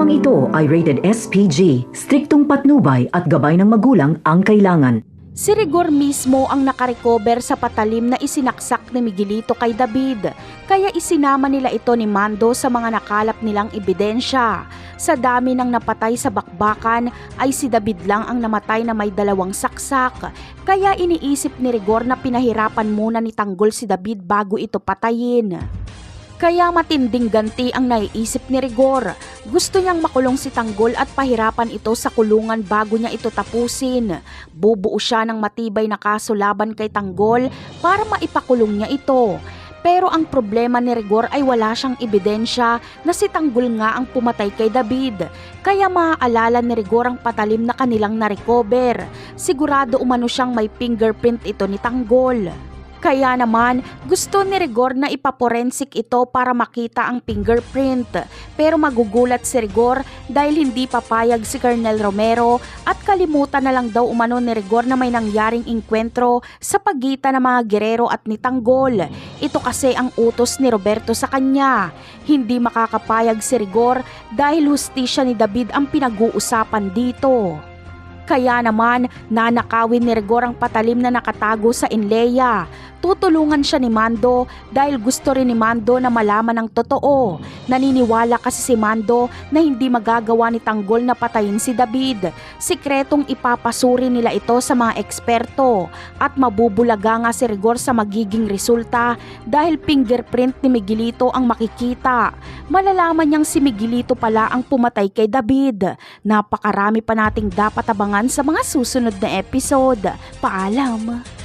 Programang ito ay rated SPG, striktong patnubay at gabay ng magulang ang kailangan. Si Rigor mismo ang nakarecover sa patalim na isinaksak ni Miguelito kay David, kaya isinama nila ito ni Mando sa mga nakalap nilang ebidensya. Sa dami ng napatay sa bakbakan ay si David lang ang namatay na may 2 saksak, kaya iniisip ni Rigor na pinahirapan muna ni Tanggol si David bago ito patayin. Kaya matinding ganti ang naiisip ni Rigor. Gusto niyang makulong si Tanggol at pahirapan ito sa kulungan bago niya ito tapusin. Bubuo siya ng matibay na kaso laban kay Tanggol para maipakulong niya ito. Pero ang problema ni Rigor ay wala siyang ebidensya na si Tanggol nga ang pumatay kay David. Kaya maaalala ni Rigor ang patalim na kanilang narecover. Sigurado umano siyang may fingerprint ito ni Tanggol. Kaya naman, gusto ni Rigor na ipaporensik ito para makita ang fingerprint. Pero magugulat si Rigor dahil hindi papayag si Colonel Romero at kalimutan na lang daw umano ni Rigor na may nangyaring inkwentro sa pagitan ng mga gerero at ni Tanggol. Ito kasi ang utos ni Roberto sa kanya. Hindi makakapayag si Rigor dahil hustisya ni David ang pinag-uusapan dito. Kaya naman, nanakawin ni Rigor ang patalim na nakatago sa Inleya. Tutulungan siya ni Mando dahil gusto rin ni Mando na malaman ang totoo. Naniniwala kasi si Mando na hindi magagawa ni Tanggol na patayin si David. Sikretong ipapasuri nila ito sa mga eksperto at mabubulaga nga si Rigor sa magiging resulta dahil fingerprint ni Miguelito ang makikita. Malalaman niyang si Miguelito pala ang pumatay kay David. Napakarami pa nating dapat abangan sa mga susunod na episode. Paalam!